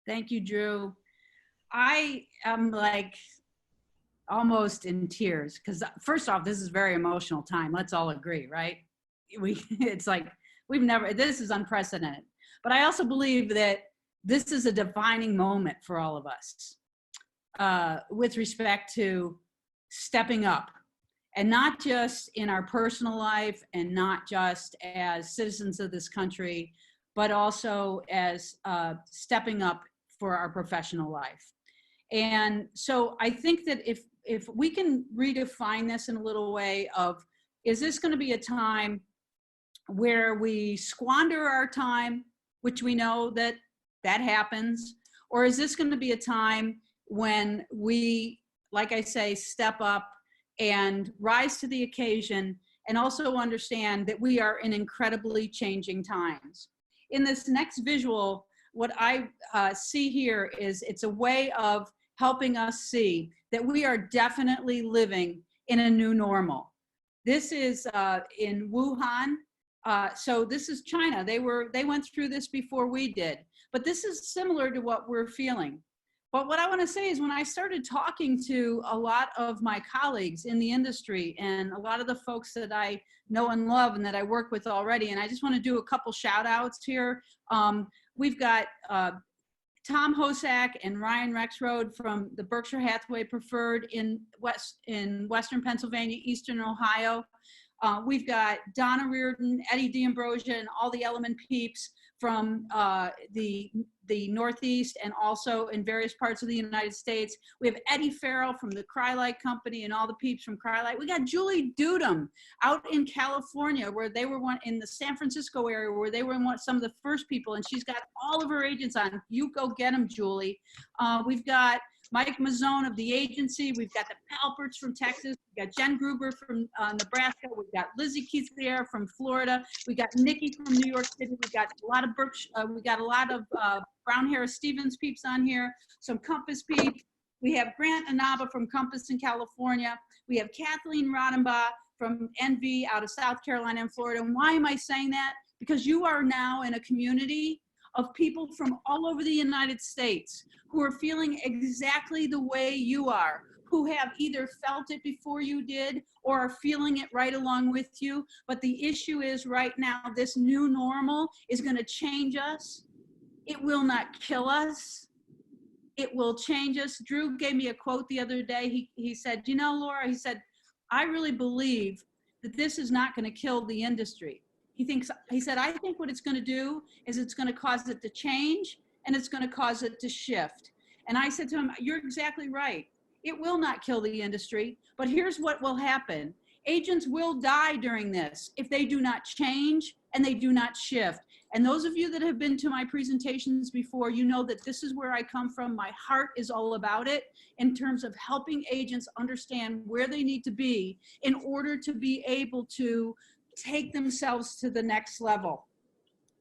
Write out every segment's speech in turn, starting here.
Thank you, Drew. I am like almost in tears because first off, this is a very emotional time. Let's all agree, right? It's like this is unprecedented. But I also believe that this is a defining moment for all of us with respect to stepping up, and not just in our personal life and not just as citizens of this country, but also as stepping up for our professional life. And so I think that if we can redefine this in a little way of, is this going to be a time where we squander our time, which we know that happens, or is this going to be a time when we, like I say, step up and rise to the occasion, and also understand that we are in incredibly changing times? In this next visual, what I see here is it's a way of helping us see that we are definitely living in a new normal. This is in Wuhan. So this is China. They went through this before we did, but this is similar to what we're feeling. But what I want to say is, when I started talking to a lot of my colleagues in the industry and a lot of the folks that I know and love and that I work with already, and I just want to do a couple shout outs here. We've got Tom Hosack and Ryan Rexroad from the Berkshire Hathaway Preferred in Western Pennsylvania, Eastern Ohio. We've got Donna Reardon, Eddie D'Ambrosia, and all the Element peeps from the Northeast and also in various parts of the United States. We have Eddie Farrell from the Cryolite Company and all the peeps from Cryolite. We got Julie Dudum out in California, where they were in the San Francisco area, where they were some of the first people, and she's got all of her agents on. You go get them, Julie. We've got Mike Mazzone of the agency. We've got the Palperts from Texas. We've got Jen Gruber from Nebraska. We've got Lizzie Keithlier from Florida. We got Nikki from New York City. We got a lot of we got a lot of Brown Harris Stevens peeps on here. Some Compass peeps. We have Grant Anaba from Compass in California. We have Kathleen Rodenbaugh from NV out of South Carolina and Florida. And why am I saying that? Because you are now in a community of people from all over the United States who are feeling exactly the way you are, who have either felt it before you did or are feeling it right along with you. But the issue is, right now, this new normal is going to change us. It will not kill us. It will change us. Drew gave me a quote the other day. He said, you know, Laura, he said, I really believe that this is not going to kill the industry. He said, I think what it's going to do is it's going to cause it to change, and it's going to cause it to shift. And I said to him, you're exactly right. It will not kill the industry, but here's what will happen. Agents will die during this if they do not change and they do not shift. And those of you that have been to my presentations before, you know that this is where I come from. My heart is all about it in terms of helping agents understand where they need to be in order to be able to take themselves to the next level.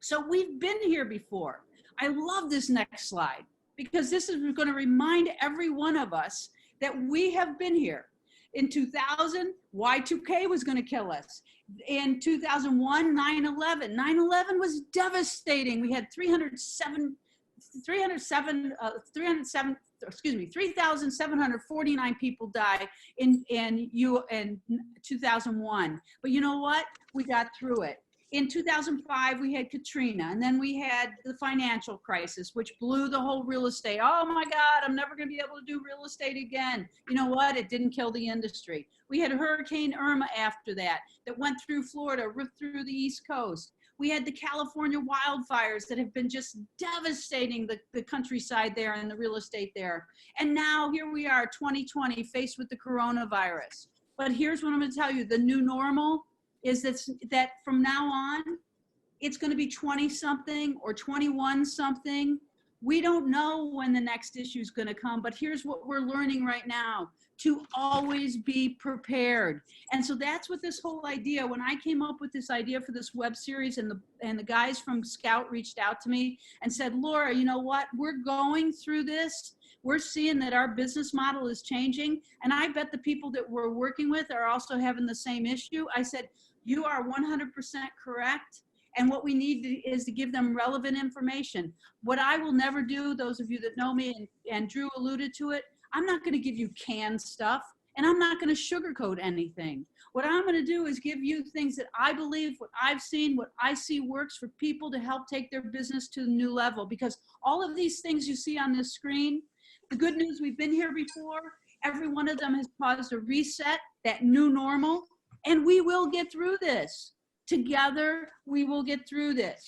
So we've been here before. I love this next slide, because this is going to remind every one of us that we have been here. In 2000, Y2K was going to kill us. In 2001, 9/11. 9/11 was devastating. We had 3,749 people die in 2001. But you know what? We got through it. In 2005, we had Katrina, and then we had the financial crisis, which blew the whole real estate. Oh my God, I'm never going to be able to do real estate again. You know what? It didn't kill the industry. We had Hurricane Irma after that went through Florida, ripped through the East Coast. We had the California wildfires that have been just devastating the countryside there and the real estate there. And now here we are, 2020, faced with the coronavirus. But here's what I'm going to tell you. The new normal is that from now on, it's going to be 20-something or 21-something. We don't know when the next issue is going to come, but here's what we're learning right now: to always be prepared. And so that's what this whole idea, when I came up with this idea for this web series, and the guys from Scout reached out to me and said, Laura, you know what? We're going through this. We're seeing that our business model is changing. And I bet the people that we're working with are also having the same issue. I said, you are 100% correct. And what we need is to give them relevant information. What I will never do, those of you that know me, and Drew alluded to it, I'm not going to give you canned stuff, and I'm not going to sugarcoat anything. What I'm going to do is give you things that I believe, what I've seen, what I see works for people to help take their business to a new level. Because all of these things you see on this screen, the good news, we've been here before. Every one of them has caused a reset, that new normal, and we will get through this. Together, we will get through this.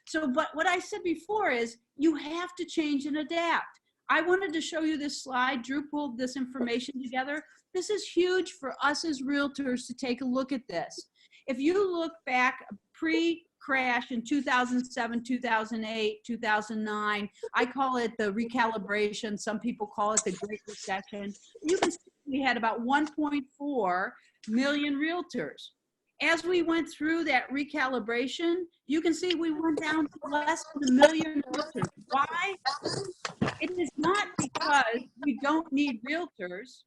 So, but what I said before is you have to change and adapt. I wanted to show you this slide. Drew pulled this information together. This is huge for us as realtors to take a look at this. If you look back pre-crash in 2007, 2008, 2009, I call it the recalibration. Some people call it the Great Recession. You can see we had about 1.4 million realtors. As we went through that recalibration, you can see we went down to less than 1 million realtors. Why? It is not because we don't need realtors.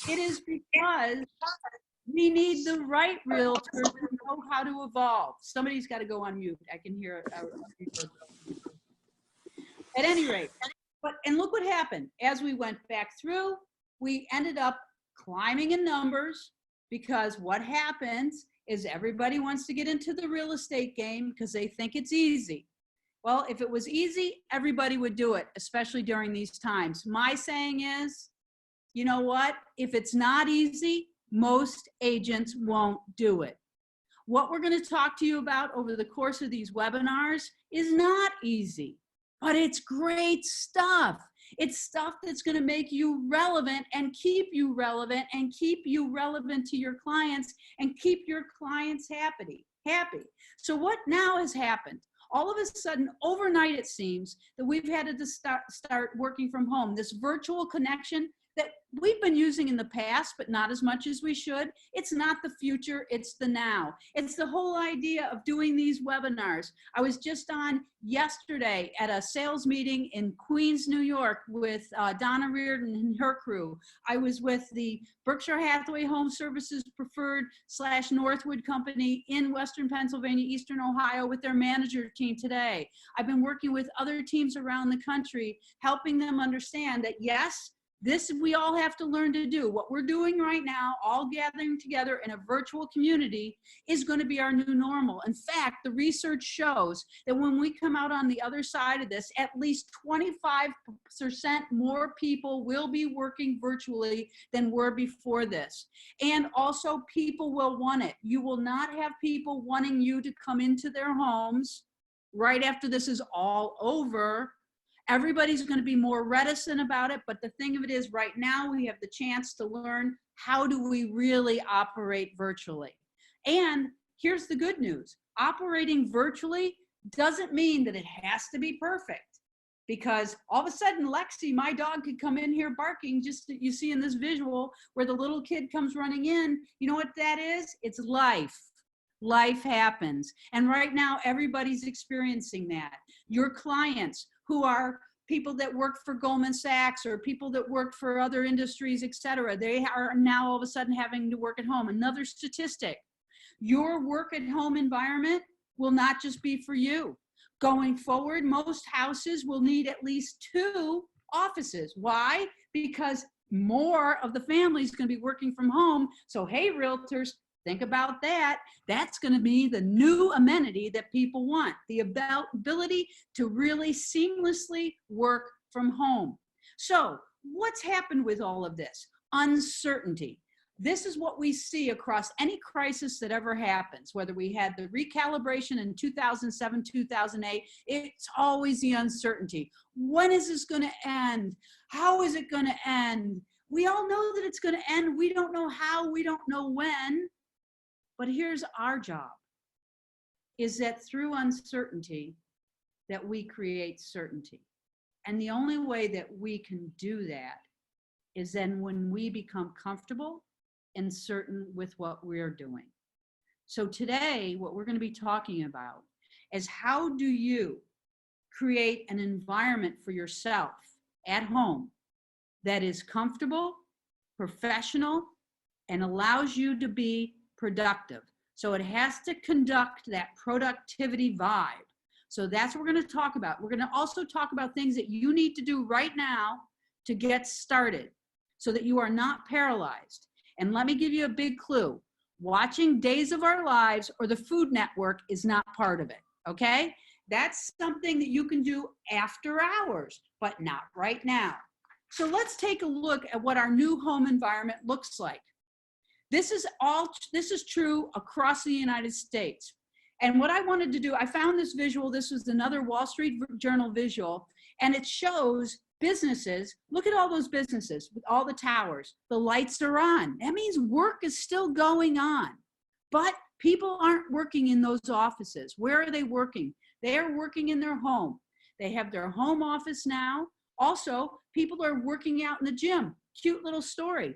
It is because we need the right realtors who know how to evolve. Somebody's got to go on mute. I can hear it. At any rate, and look what happened. As we went back through, we ended up climbing in numbers, because what happens is everybody wants to get into the real estate game because they think it's easy. Well, if it was easy, everybody would do it, especially during these times. My saying is, you know what? If it's not easy, most agents won't do it. What we're going to talk to you about over the course of these webinars is not easy, but it's great stuff. It's stuff that's going to make you relevant and keep you relevant and keep you relevant to your clients and keep your clients happy. So what now has happened? All of a sudden, overnight, it seems that we've had to start working from home. This virtual connection that we've been using in the past, but not as much as we should. It's not the future, it's the now. It's the whole idea of doing these webinars. I was just on yesterday at a sales meeting in Queens, New York with Donna Reardon and her crew. I was with the Berkshire Hathaway Home Services Preferred / Northwood Company in Western Pennsylvania, Eastern Ohio with their manager team today. I've been working with other teams around the country, helping them understand that yes, this we all have to learn to do. What we're doing right now, all gathering together in a virtual community, is going to be our new normal. In fact, the research shows that when we come out on the other side of this, at least 25% more people will be working virtually than were before this. And also, people will want it. You will not have people wanting you to come into their homes right after this is all over. Everybody's going to be more reticent about it, but the thing of it is right now we have the chance to learn how do we really operate virtually. And here's the good news. Operating virtually doesn't mean that it has to be perfect, because all of a sudden Lexi, my dog, could come in here barking, just that you see in this visual where the little kid comes running in. You know what that is? It's life. Life happens. And right now everybody's experiencing that. Your clients, who are people that work for Goldman Sachs or people that work for other industries, et cetera, they are now all of a sudden having to work at home. Another statistic, your work at home environment will not just be for you. Going forward, most houses will need at least 2 offices. Why? Because more of the family is going to be working from home. So, hey, realtors, think about that. That's going to be the new amenity that people want, the ability to really seamlessly work from home. So what's happened with all of this? Uncertainty. This is what we see across any crisis that ever happens, whether we had the recalibration in 2007, 2008, it's always the uncertainty. When is this going to end? How is it going to end? We all know that it's going to end. We don't know how, we don't know when. But here's our job, is that through uncertainty that we create certainty. And the only way that we can do that is then when we become comfortable and certain with what we're doing. So today, what we're going to be talking about is how do you create an environment for yourself at home that is comfortable, professional, and allows you to be productive. So it has to conduct that productivity vibe. So that's what we're going to talk about. We're going to also talk about things that you need to do right now to get started so that you are not paralyzed. And let me give you a big clue. Watching Days of Our Lives or the Food Network is not part of it, okay? That's something that you can do after hours, but not right now. So let's take a look at what our new home environment looks like. This is true across the United States. And what I wanted to do, I found this visual. This was another Wall Street Journal visual, and it shows businesses. Look at all those businesses with all the towers. The lights are on. That means work is still going on, but people aren't working in those offices. Where are they working? They are working in their home. They have their home office now. Also, people are working out in the gym. Cute little story.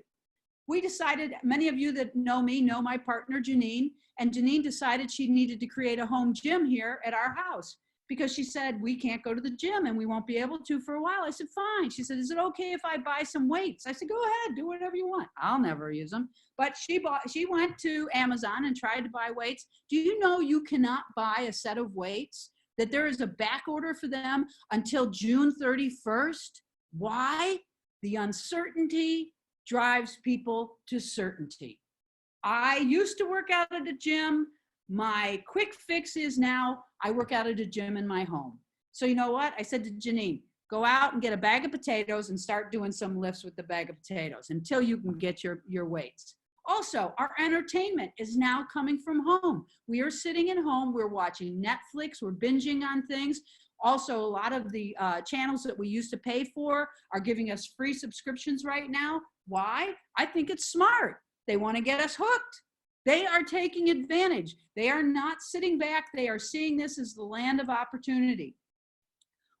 We decided, many of you that know me know my partner, Janine, and Janine decided she needed to create a home gym here at our house because she said, we can't go to the gym and we won't be able to for a while. I said, fine. She said, is it okay if I buy some weights? I said, go ahead, do whatever you want. I'll never use them. But she went to Amazon and tried to buy weights. Do you know you cannot buy a set of weights, that there is a back order for them until June 31st? Why? The uncertainty drives people to certainty. I used to work out at a gym. My quick fix is now I work out at a gym in my home. So you know what? I said to Janine, go out and get a bag of potatoes and start doing some lifts with the bag of potatoes until you can get your weights. Also, our entertainment is now coming from home. We are sitting at home. We're watching Netflix. We're binging on things. Also, a lot of the channels that we used to pay for are giving us free subscriptions right now. Why? I think it's smart. They want to get us hooked. They are taking advantage. They are not sitting back. They are seeing this as the land of opportunity.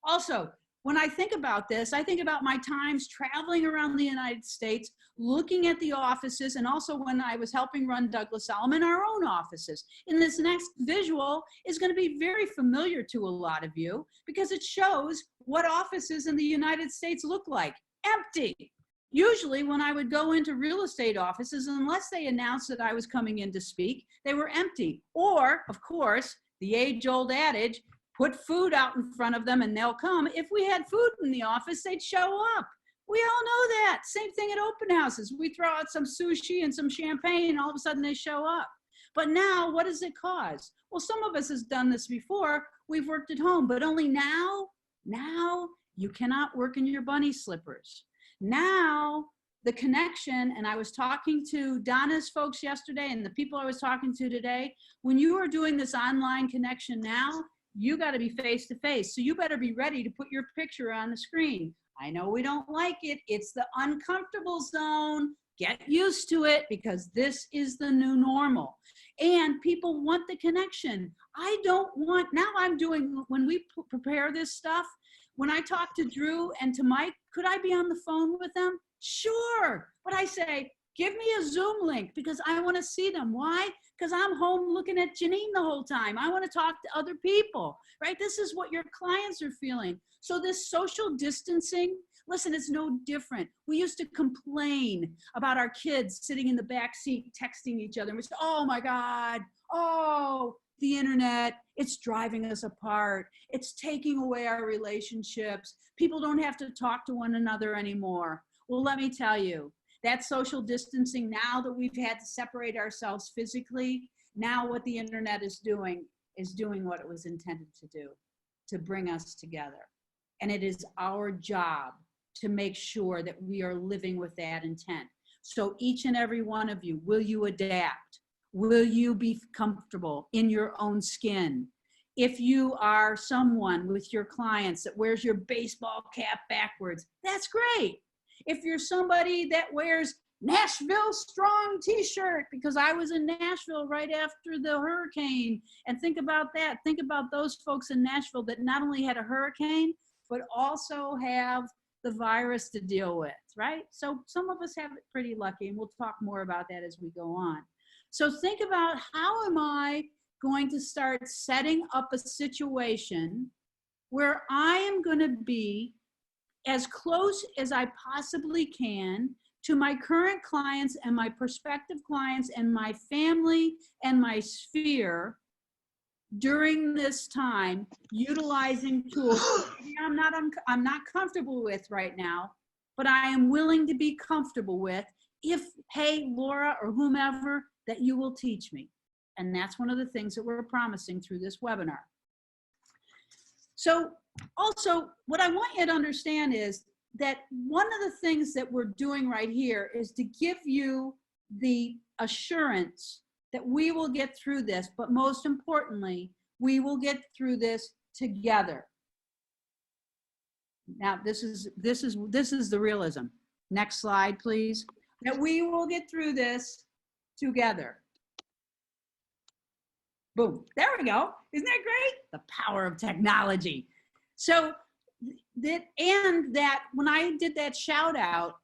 Also, when I think about this, I think about my times traveling around the United States, looking at the offices, and also when I was helping run Douglas Elliman, our own offices. And this next visual is going to be very familiar to a lot of you because it shows what offices in the United States look like. Empty. Usually when I would go into real estate offices, unless they announced that I was coming in to speak, they were empty. Or, of course, the age-old adage, put food out in front of them and they'll come. If we had food in the office, they'd show up. We all know that. Same thing at open houses. We throw out some sushi and some champagne and all of a sudden they show up. But now, what does it cause? Well, some of us has done this before. We've worked at home, but only now you cannot work in your bunny slippers. Now, the connection, and I was talking to Donna's folks yesterday and the people I was talking to today, when you are doing this online connection now, you got to be face to face. So you better be ready to put your picture on the screen. I know we don't like it. It's the uncomfortable zone. Get used to it because this is the new normal. And people want the connection. I don't want, now I'm doing, when we prepare this stuff, when I talk to Drew and to Mike, could I be on the phone with them? Sure. But I say, give me a Zoom link because I want to see them. Why? Because I'm home looking at Janine the whole time. I want to talk to other people, right? This is what your clients are feeling. So this social distancing, listen, it's no different. We used to complain about our kids sitting in the back seat texting each other. And we say, oh my God, oh, the internet, it's driving us apart. It's taking away our relationships. People don't have to talk to one another anymore. Well, let me tell you, that social distancing, now that we've had to separate ourselves physically, now what the internet is doing what it was intended to do, to bring us together. And it is our job to make sure that we are living with that intent. So each and every one of you, will you adapt? Will you be comfortable in your own skin? If you are someone with your clients that wears your baseball cap backwards, that's great. If you're somebody that wears Nashville Strong t-shirt, because I was in Nashville right after the hurricane, and think about that. Think about those folks in Nashville that not only had a hurricane, but also have the virus to deal with, right? So some of us have it pretty lucky, and we'll talk more about that as we go on. So think about, how am I going to start setting up a situation where I am going to be as close as I possibly can to my current clients and my prospective clients and my family and my sphere during this time, utilizing tools I'm not comfortable with right now, but I am willing to be comfortable with if, hey, Laura or whomever, that you will teach me. And that's one of the things that we're promising through this webinar. So also, what I want you to understand is that one of the things that we're doing right here is to give you the assurance that we will get through this, but most importantly, we will get through this together. Now, this is the realism. Next slide, please. That we will get through this together. Boom, there we go. Isn't that great? The power of technology. So that when I did that shout out,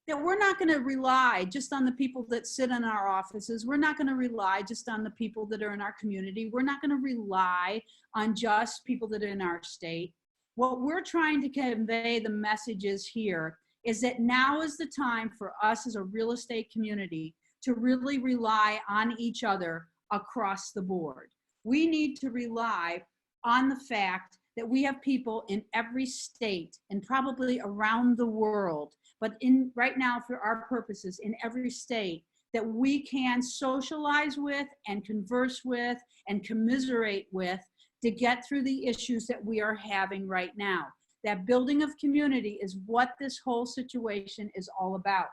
that we're not going to rely just on the people that sit in our offices. We're not going to rely just on the people that are in our community. We're not going to rely on just people that are in our state. What we're trying to convey the messages here is that now is the time for us as a real estate community to really rely on each other across the board. We need to rely on the fact that we have people in every state and probably around the world, but in right now for our purposes in every state, that we can socialize with and converse with and commiserate with to get through the issues that we are having right now. That building of community is what this whole situation is all about.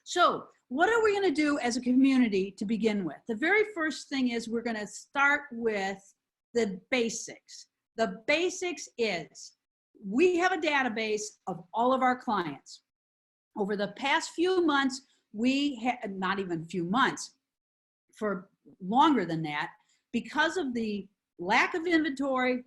So what are we going to do as a community to begin with? The very first thing is we're going to start with the basics. The basics is we have a database of all of our clients. Over the past few months, we had, not even few months, for longer than that, because of the lack of inventory,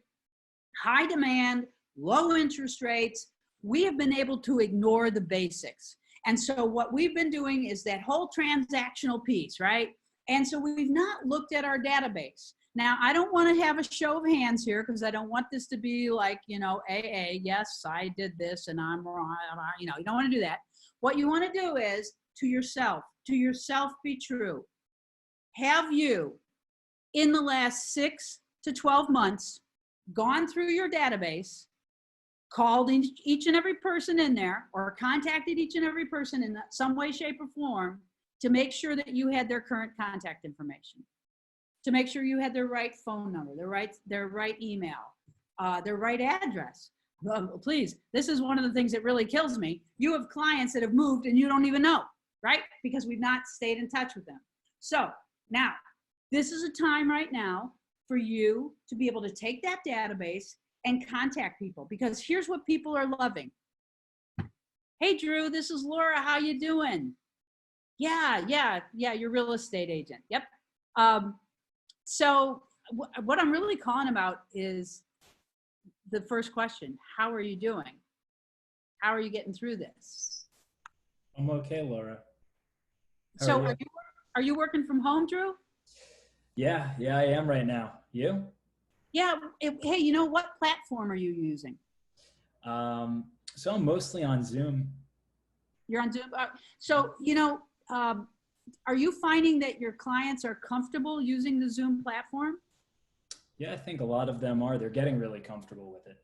high demand, low interest rates, we have been able to ignore the basics. And so what we've been doing is that whole transactional piece, right? And so we've not looked at our database. Now, I don't want to have a show of hands here because I don't want this to be like, you know, AA, yes, I did this and I'm wrong. You know, you don't want to do that. What you want to do is to yourself be true. Have you, in the last 6 to 12 months, gone through your database, called each and every person in there, or contacted each and every person in some way, shape, or form to make sure that you had their current contact information, to make sure you had their right phone number, their right email, their right address? Please, this is one of the things that really kills me. You have clients that have moved and you don't even know, right? Because we've not stayed in touch with them. So now, this is a time right now for you to be able to take that database and contact people, because here's what people are loving. Hey, Drew, this is Laura. How you doing? Yeah, your real estate agent. Yep. So what I'm really calling about is the first question. How are you doing? How are you getting through this? I'm okay, Laura. So are you working from home, Drew? Yeah, I am right now. You? Yeah. Hey, you know, what platform are you using? So I'm mostly on Zoom. You're on Zoom. So, you know, are you finding that your clients are comfortable using the Zoom platform? Yeah, I think a lot of them are. They're getting really comfortable with it.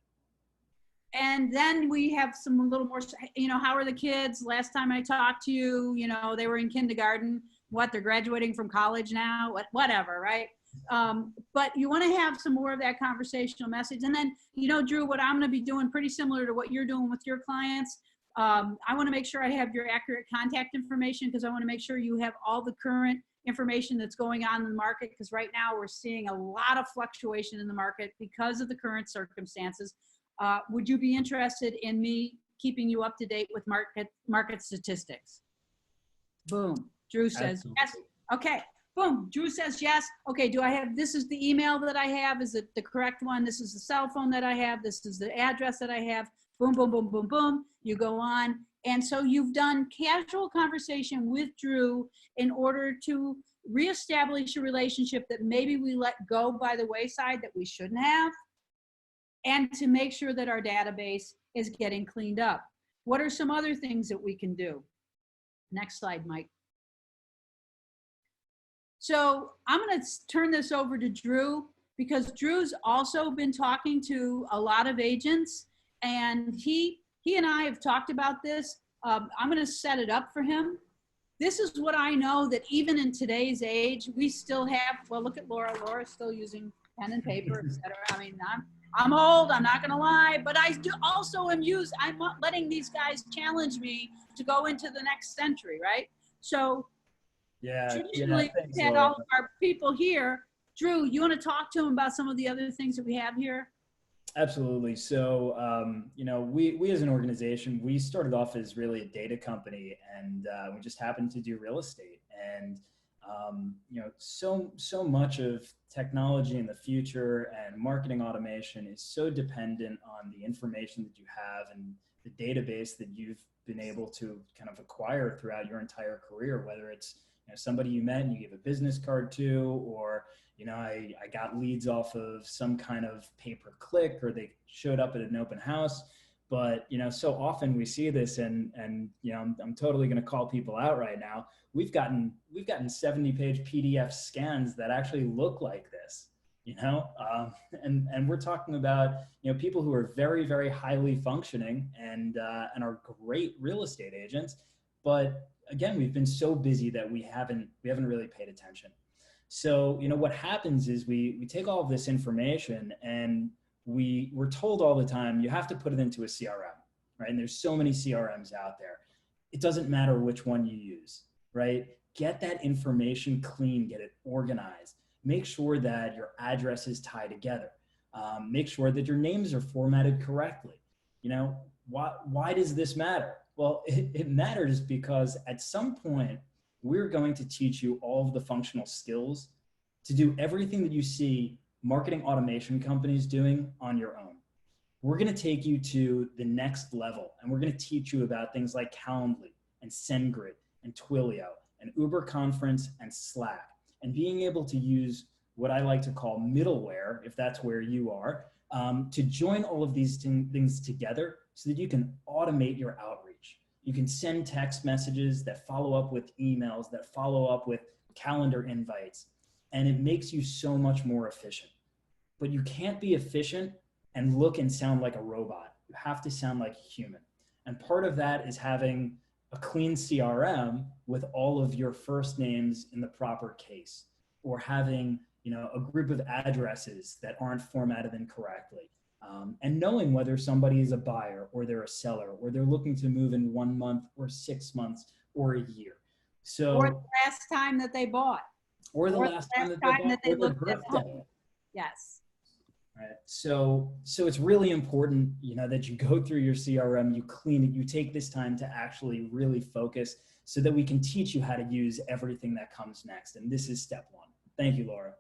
And then we have some a little more, you know, how are the kids? Last time I talked to you, you know, they were in kindergarten. What, they're graduating from college now? Whatever, right? But you want to have some more of that conversational message. And then, you know, Drew, what I'm going to be doing pretty similar to what you're doing with your clients. I want to make sure I have your accurate contact information, because I want to make sure you have all the current information that's going on in the market, because right now we're seeing a lot of fluctuation in the market because of the current circumstances. Would you be interested in me keeping you up to date with market statistics? Boom. Drew says yes. Okay. Boom. Drew says yes. Okay. Do I have, this is the email that I have. Is it the correct one? This is the cell phone that I have. This is the address that I have. Boom, boom, boom, boom, boom. You go on. And so you've done casual conversation with Drew in order to reestablish a relationship that maybe we let go by the wayside that we shouldn't have, and to make sure that our database is getting cleaned up. What are some other things that we can do? Next slide, Mike. So I'm going to turn this over to Drew because Drew's also been talking to a lot of agents, and he and I have talked about this. I'm going to set it up for him. This is what I know, that even in today's age, we still have, well, look at Laura. Laura's still using pen and paper, et cetera. I mean, I'm old, I'm not going to lie, but I do also I'm letting these guys challenge me to go into the next century, right? So traditionally, thanks, we've had Laura. all of our people here. Drew, you want to talk to them about some of the other things that we have here? Absolutely. So, you know, we as an organization, we started off as really a data company, and we just happened to do real estate. And you know, so much of technology in the future and marketing automation is so dependent on the information that you have and the database that you've been able to kind of acquire throughout your entire career, whether it's, you know, somebody you met and you gave a business card to, or, you know, I got leads off of some kind of pay-per-click, or they showed up at an open house. But, you know, so often we see this, and you know, I'm totally going to call people out right now. We've gotten 70-page PDF scans that actually look like this, you know, and we're talking about, you know, people who are very, very highly functioning and are great real estate agents. But again, we've been so busy that we haven't really paid attention. So, you know, what happens is we take all of this information, and we're told all the time, you have to put it into a CRM, right? And there's so many CRMs out there. It doesn't matter which one you use, right? Get that information clean, get it organized. Make sure that your addresses tie together. Make sure that your names are formatted correctly. You know, why does this matter? Well, it matters because at some point, we're going to teach you all of the functional skills to do everything that you see marketing automation companies doing on your own. We're going to take you to the next level, and we're going to teach you about things like Calendly and SendGrid and Twilio and Uber Conference and Slack, and being able to use what I like to call middleware, if that's where you are, to join all of these things together so that you can automate your outreach. You can send text messages that follow up with emails, that follow up with calendar invites, and it makes you so much more efficient. But you can't be efficient and look and sound like a robot. You have to sound like a human. And part of that is having a clean CRM with all of your first names in the proper case, or having, you know, a group of addresses that aren't formatted incorrectly. And knowing whether somebody is a buyer or they're a seller, or they're looking to move in 1 month or 6 months or a year. So, or the last time that they bought, or the last time that they bought, or their birthday. Yes. Right. So it's really important, you know, that you go through your CRM, you clean it, you take this time to actually really focus, so that we can teach you how to use everything that comes next. And this is step one. Thank you, Laura.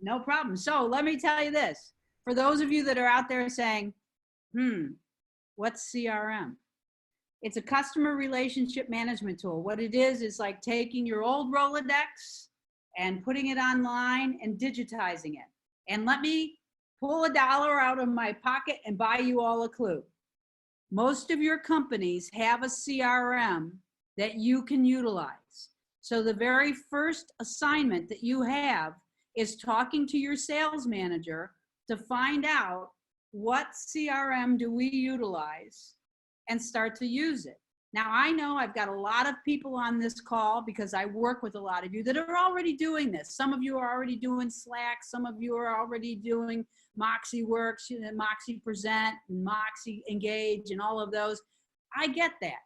No problem. So let me tell you this. For those of you that are out there saying, what's CRM? It's a customer relationship management tool. What it is like taking your old Rolodex and putting it online and digitizing it. And let me pull $1 out of my pocket and buy you all a clue. Most of your companies have a CRM that you can utilize. So the very first assignment that you have is talking to your sales manager to find out what CRM do we utilize and start to use it. Now, I know I've got a lot of people on this call because I work with a lot of you that are already doing this. Some of you are already doing Slack. Some of you are already doing Moxie Works, you know, Moxie Present, and Moxie Engage, and all of those. I get that.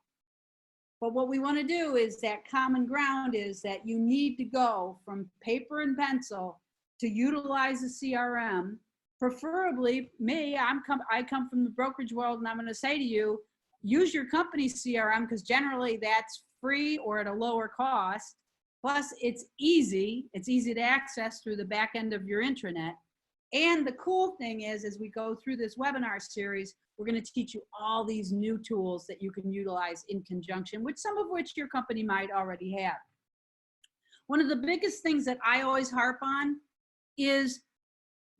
But what we want to do is that common ground is that you need to go from paper and pencil to utilize a CRM. Preferably me, I come from the brokerage world, and I'm going to say to you, use your company's CRM, because generally that's free or at a lower cost. Plus it's easy to access through the back end of your intranet. And the cool thing is, as we go through this webinar series, we're going to teach you all these new tools that you can utilize in conjunction with some of which your company might already have. One of the biggest things that I always harp on is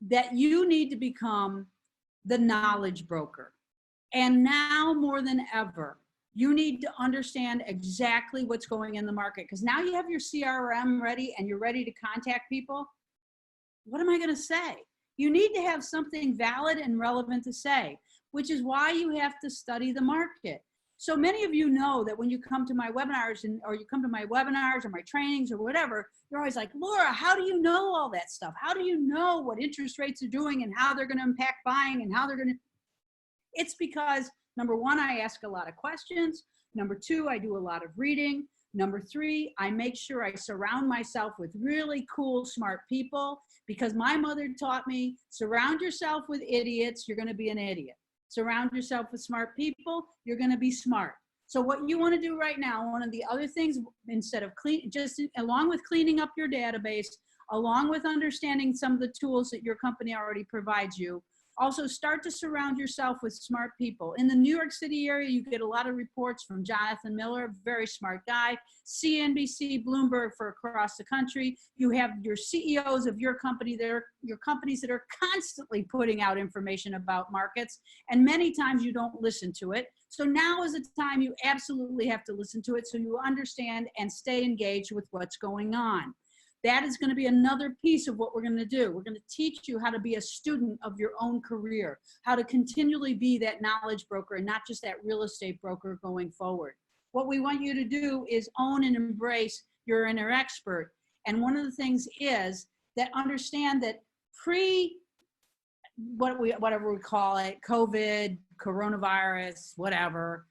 that you need to become the knowledge broker. And now more than ever, You need to understand exactly what's going in the market, because now you have your CRM ready and you're ready to contact people. What am I going to say? You need to have something valid and relevant to say, which is why you have to study the market. So many of you know that when you come to my webinars or you come to my webinars or my trainings or whatever, you're always like, Laura, how do you know all that stuff? How do you know what interest rates are doing and how they're going to impact buying and how they're going to? It's because, number one, I ask a lot of questions. Number two, I do a lot of reading. Number three, I make sure I surround myself with really cool, smart people, because my mother taught me, surround yourself with idiots, you're going to be an idiot. Surround yourself with smart people, you're going to be smart. So what you want to do right now, one of the other things, instead of along with cleaning up your database, along with understanding some of the tools that your company already provides you, also start to surround yourself with smart people. In the New York City area, you get a lot of reports from Jonathan Miller, very smart guy, CNBC, Bloomberg for across the country. You have your CEOs of your company, your companies that are constantly putting out information about markets, and many times you don't listen to it. So now is the time you absolutely have to listen to it so you understand and stay engaged with what's going on. That is going to be another piece of what we're going to do. We're going to teach you how to be a student of your own career, how to continually be that knowledge broker and not just that real estate broker going forward. What we want you to do is own and embrace your inner expert. And one of the things is that understand that whatever we call it, COVID, coronavirus, whatever,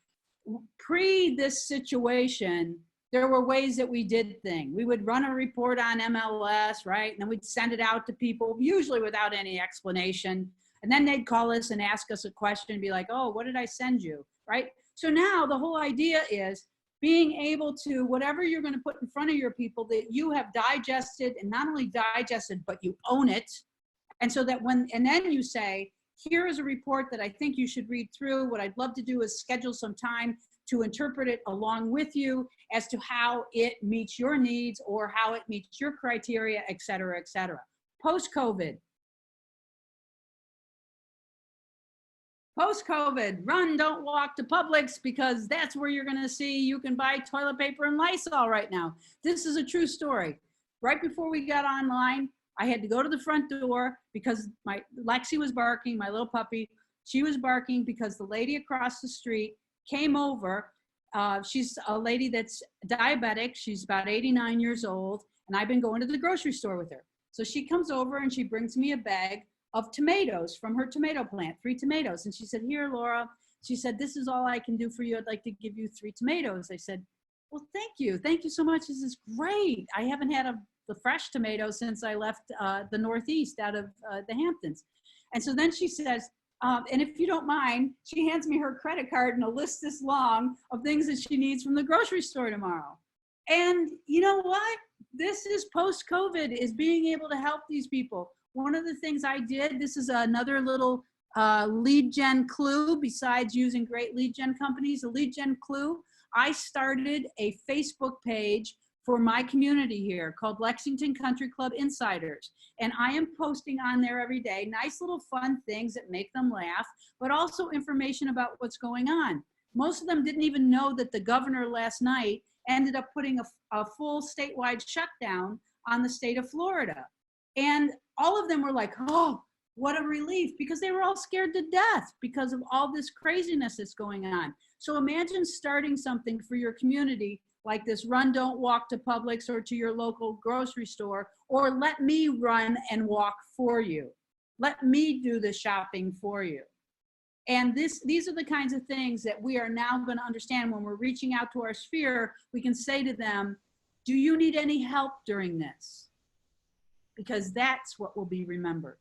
pre this situation, there were ways that we did things. We would run a report on MLS, right? And then we'd send it out to people, usually without any explanation. And then they'd call us and ask us a question and be like, oh, what did I send you, right? So now the whole idea is being able to, whatever you're going to put in front of your people, that you have digested, and not only digested, but you own it. And so that and then you say, here is a report that I think you should read through. What I'd love to do is schedule some time to interpret it along with you as to how it meets your needs or how it meets your criteria, et cetera, et cetera. Post-COVID, run, don't walk to Publix, because that's where you're going to see you can buy toilet paper and Lysol right now. This is a true story. Right before we got online, I had to go to the front door because Lexi was barking, my little puppy. She was barking because the lady across the street came over. She's a lady that's diabetic. She's about 89 years old, and I've been going to the grocery store with her. So she comes over and she brings me a bag of tomatoes from her tomato plant, 3 tomatoes. And she said, here, Laura, she said, this is all I can do for you. I'd like to give you 3 tomatoes. I said, well, thank you. Thank you so much. This is great. I haven't had the fresh tomato since I left the Northeast out of the Hamptons. And so then she says, and if you don't mind, she hands me her credit card and a list this long of things that she needs from the grocery store tomorrow. And you know what? This is post-COVID, is being able to help these people. One of the things I did, this is another little lead gen clue besides using great lead gen companies, a lead gen clue. I started a Facebook page for my community here called Lexington Country Club Insiders. And I am posting on there every day, nice little fun things that make them laugh, but also information about what's going on. Most of them didn't even know that the governor last night ended up putting a full statewide shutdown on the state of Florida. And all of them were like, oh, what a relief, because they were all scared to death because of all this craziness that's going on. So imagine starting something for your community like this run, don't walk to Publix or to your local grocery store, or let me run and walk for you. Let me do the shopping for you. And these are the kinds of things that we are now going to understand when we're reaching out to our sphere. We can say to them, do you need any help during this? Because that's what will be remembered.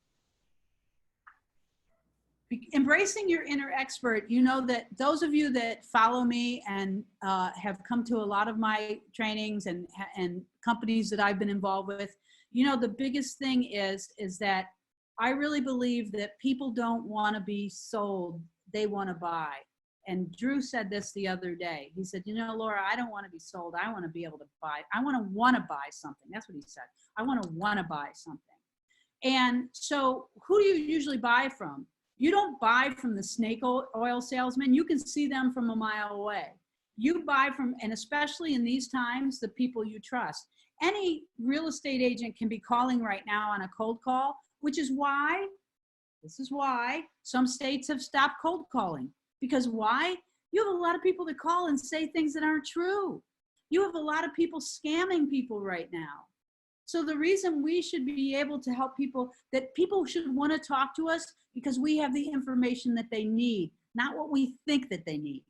Embracing your inner expert, you know that those of you that follow me and have come to a lot of my trainings and companies that I've been involved with, you know the biggest thing is that I really believe that people don't want to be sold, they want to buy. And Drew said this the other day. He said, you know, Laura, I don't want to be sold. I want to be able to buy. I want to buy something. That's what he said. I want to buy something. And so who do you usually buy from? You don't buy from the snake oil salesman. You can see them from a mile away. You buy from, and especially in these times, the people you trust. Any real estate agent can be calling right now on a cold call, which is why, this is why some states have stopped cold calling. Because why? You have a lot of people that call and say things that aren't true. You have a lot of people scamming people right now. So the reason we should be able to help people, that people should want to talk to us because we have the information that they need, not what we think that they need.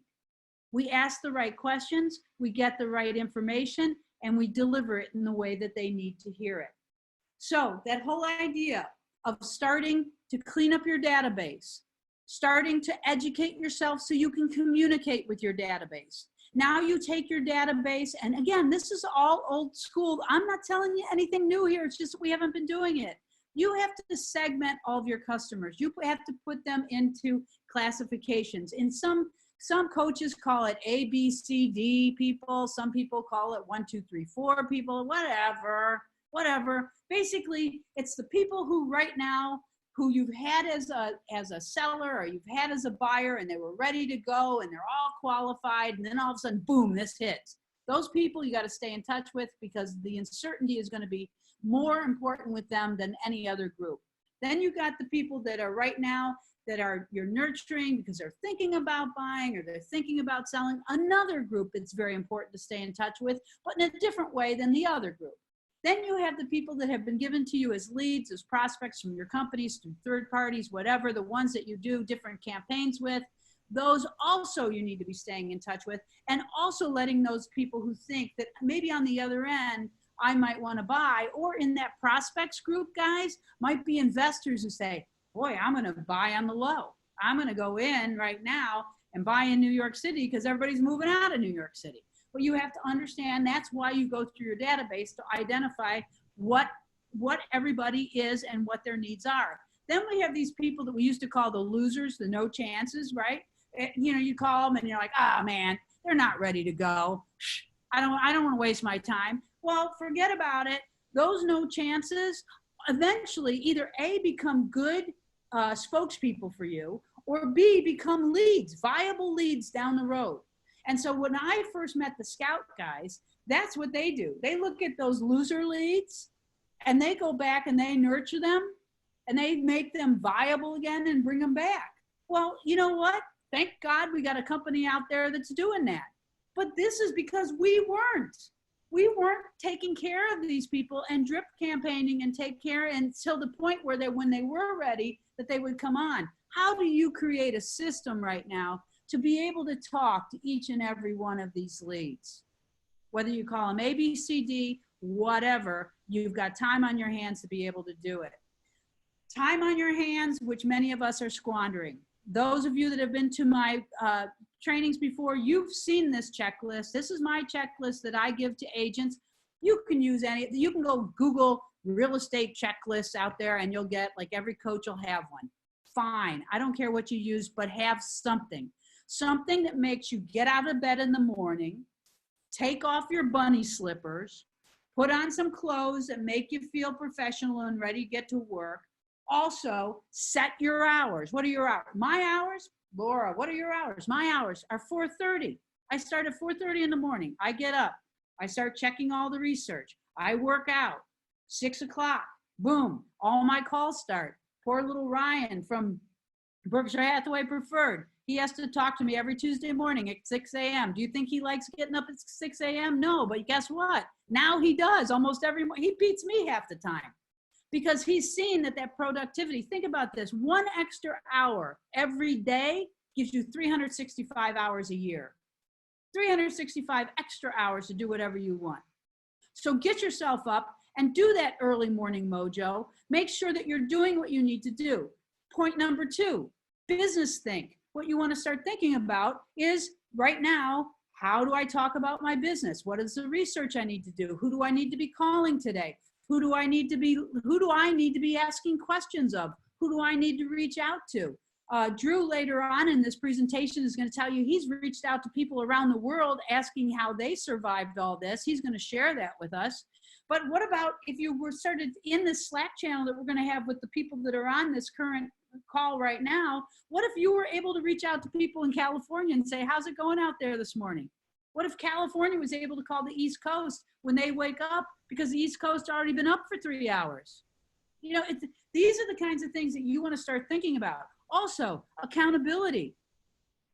We ask the right questions, we get the right information, and we deliver it in the way that they need to hear it. So that whole idea of starting to clean up your database, starting to educate yourself so you can communicate with your database. Now you take your database, and again, this is all old school. I'm not telling you anything new here. It's just we haven't been doing it. You have to segment all of your customers. You have to put them into classifications. In some coaches call it A, B, C, D people. Some people call it 1, 2, 3, 4 people, whatever. Basically, it's the people who right now, who you've had as a seller or you've had as a buyer, and they were ready to go and they're all qualified, and then all of a sudden, boom, this hits. Those people you got to stay in touch with, because the uncertainty is going to be more important with them than any other group. Then you got the people that are right now that you're nurturing because they're thinking about buying or they're thinking about selling. Another group that's very important to stay in touch with, but in a different way than the other group. Then you have the people that have been given to you as leads, as prospects from your companies, through third parties, whatever, the ones that you do different campaigns with. Those also you need to be staying in touch with, and also letting those people who think that maybe on the other end, I might want to buy, or in that prospects group, guys, might be investors who say, boy, I'm going to buy on the low. I'm going to go in right now and buy in New York City because everybody's moving out of New York City. But you have to understand that's why you go through your database to identify what everybody is and what their needs are. Then we have these people that we used to call the losers, the no chances, right? You know, you call them and you're like, ah, man, they're not ready to go. I don't want to waste my time. Well, forget about it. Those no chances eventually either A, become good spokespeople for you, or B, become leads, viable leads down the road. And so when I first met the Scout guys, that's what they do. They look at those loser leads and they go back and they nurture them and they make them viable again and bring them back. Well, you know what? Thank God we got a company out there that's doing that. But this is because we weren't taking care of these people and drip campaigning and take care until the point where when they were ready, that they would come on. How do you create a system right now to be able to talk to each and every one of these leads? Whether you call them A, B, C, D, whatever, you've got time on your hands to be able to do it. Time on your hands, which many of us are squandering. Those of you that have been to my trainings before, you've seen this checklist. This is my checklist that I give to agents. You can use you can go Google real estate checklists out there and you'll get, like, every coach will have one. Fine, I don't care what you use, but have something that makes you get out of bed in the morning, take off your bunny slippers, put on some clothes that make you feel professional and ready to get to work. Also, set your hours. What are your hours? My hours? Laura, what are your hours? My hours are 4:30. I start at 4:30 in the morning. I get up. I start checking all the research. I work out. 6 o'clock, boom, all my calls start. Poor little Ryan from Berkshire Hathaway Preferred. He has to talk to me every Tuesday morning at 6 a.m. Do you think he likes getting up at 6 a.m.? No, but guess what? Now he does almost every morning. He beats me half the time because he's seen that productivity. Think about this. 1 extra hour every day gives you 365 hours a year. 365 extra hours to do whatever you want. So get yourself up and do that early morning mojo. Make sure that you're doing what you need to do. Point number 2, business think. What you want to start thinking about is right now, how do I talk about my business? What is the research I need to do? Who do I need to be calling today? Who do I need to be asking questions of? Who do I need to reach out to? Drew later on in this presentation is going to tell you he's reached out to people around the world asking how they survived all this. He's going to share that with us. But what about if you were started in this Slack channel that we're going to have with the people that are on this current call right now? What if you were able to reach out to people in California and say, how's it going out there this morning? What if California was able to call the East Coast when they wake up because the East Coast already been up for 3 hours? You know, these are the kinds of things that you want to start thinking about. Also, accountability.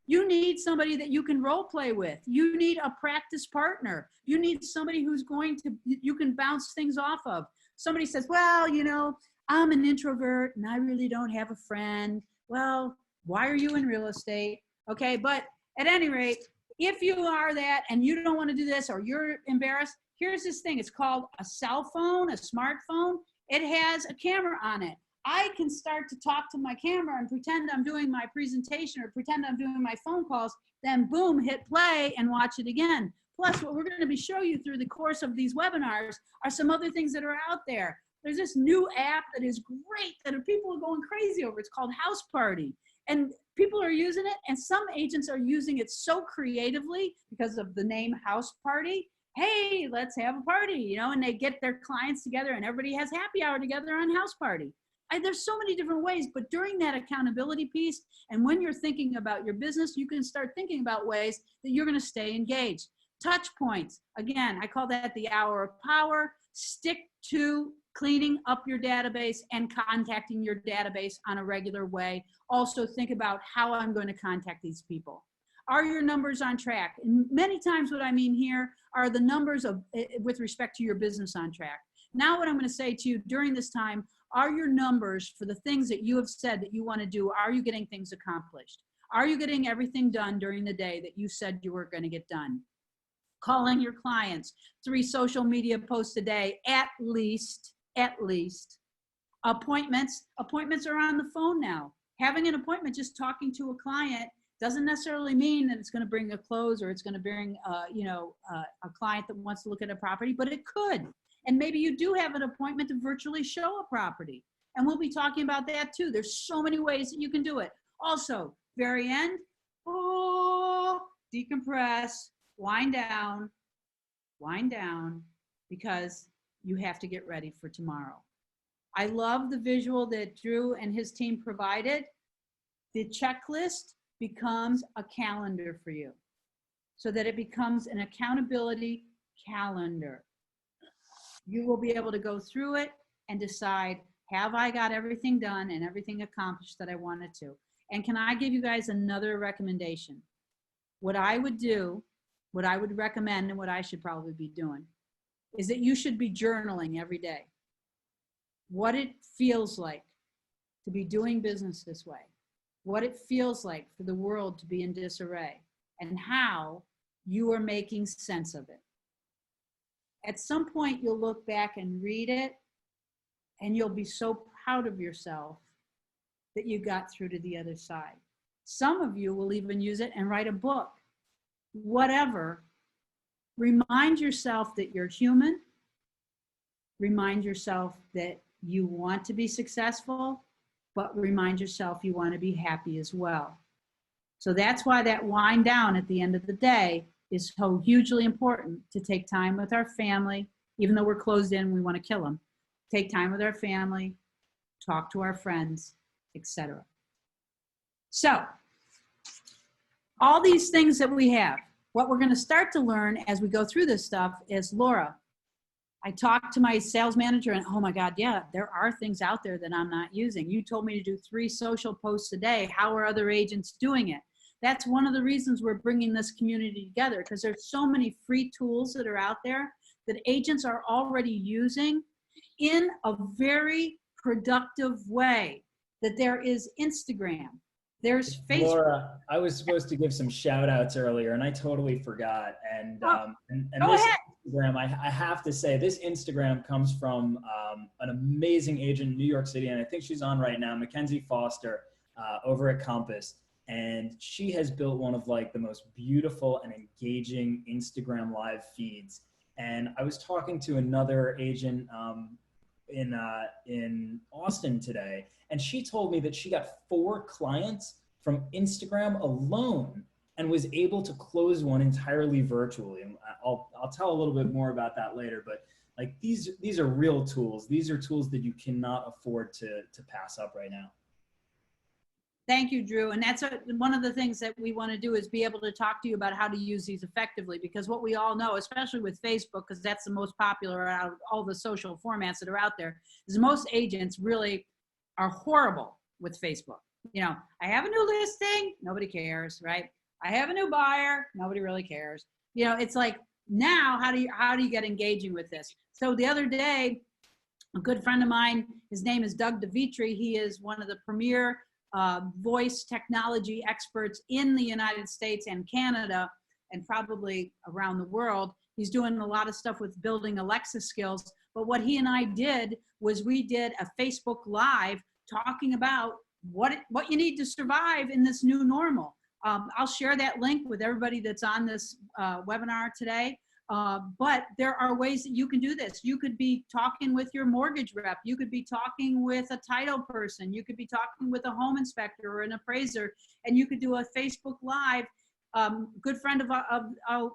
You need somebody that you can role play with. You need a practice partner. You need somebody who's going to, you can bounce things off of. Somebody says, well, you know, I'm an introvert and I really don't have a friend. Well, why are you in real estate? Okay, but at any rate, if you are that and you don't want to do this or you're embarrassed, here's this thing. It's called a cell phone, a smartphone. It has a camera on it. I can start to talk to my camera and pretend I'm doing my presentation or pretend I'm doing my phone calls, then boom, hit play and watch it again. Plus, what we're going to be showing you through the course of these webinars are some other things that are out there. There's this new app that is great that people are going crazy over. It's called House Party. And people are using it, and some agents are using it so creatively because of the name House Party. Hey, let's have a party, you know, and they get their clients together and everybody has happy hour together on House Party. There's so many different ways, but during that accountability piece, and when you're thinking about your business, you can start thinking about ways that you're going to stay engaged. Touch points. Again, I call that the hour of power. Stick to cleaning up your database and contacting your database on a regular way. Also think about how I'm going to contact these people. Are your numbers on track? And many times what I mean here are the numbers of with respect to your business on track. Now what I'm going to say to you during this time, are your numbers for the things that you have said that you want to do, are you getting things accomplished? Are you getting everything done during the day that you said you were going to get done? Calling your clients, 3 social media posts a day, at least. Appointments are on the phone now. Having an appointment, just talking to a client doesn't necessarily mean that it's going to bring a close or it's going to bring a client that wants to look at a property, but it could. And maybe you do have an appointment to virtually show a property. And we'll be talking about that too. There's so many ways that you can do it. Also, very end, decompress, wind down, because you have to get ready for tomorrow. I love the visual that Drew and his team provided. The checklist becomes a calendar for you so that it becomes an accountability calendar. You will be able to go through it and decide, have I got everything done and everything accomplished that I wanted to? And can I give you guys another recommendation? What I would do, what I would recommend, and what I should probably be doing is that you should be journaling every day. What it feels like to be doing business this way, what it feels like for the world to be in disarray, and how you are making sense of it. At some point, you'll look back and read it, and you'll be so proud of yourself that you got through to the other side. Some of you will even use it and write a book. Whatever. Remind yourself that you're human. Remind yourself that you want to be successful, but remind yourself you want to be happy as well. So that's why that wind down at the end of the day is so hugely important, to take time with our family. Even though we're closed in, we want to kill them. Take time with our family, talk to our friends, etc. So all these things that we have, what we're going to start to learn as we go through this stuff is, Laura, I talked to my sales manager and, oh my God, yeah, there are things out there that I'm not using. You told me to do 3 social posts a day. How are other agents doing it? That's one of the reasons we're bringing this community together, because there's so many free tools that are out there that agents are already using in a very productive way. That there is Instagram, there's Facebook. Laura, I was supposed to give some shout outs earlier and I totally forgot. And Go this ahead. Instagram, I have to say, this Instagram comes from an amazing agent in New York City, and I think she's on right now, Mackenzie Foster, over at Compass. And she has built one of like the most beautiful and engaging Instagram live feeds. And I was talking to another agent in Austin today, and she told me that she got 4 clients from Instagram alone and was able to close one entirely virtually. And I'll tell a little bit more about that later, but like these are real tools. These are tools that you cannot afford to pass up right now. Thank you, Drew. And that's one of the things that we want to do is be able to talk to you about how to use these effectively, because what we all know, especially with Facebook, because that's the most popular out of all the social formats that are out there, is most agents really are horrible with Facebook. You know, I have a new listing, nobody cares, right? I have a new buyer, nobody really cares. You know, it's like, now how do you get engaging with this? So the other day, a good friend of mine, his name is Doug DeVitri. He is one of the premier voice technology experts in the United States and Canada, and probably around the world. He's doing a lot of stuff with building Alexa skills. But what he and I did was we did a Facebook Live talking about what you need to survive in this new normal. I'll share that link with everybody that's on this webinar today. But there are ways that you can do this. You could be talking with your mortgage rep. You could be talking with a title person. You could be talking with a home inspector or an appraiser, and you could do a Facebook Live. Good friend of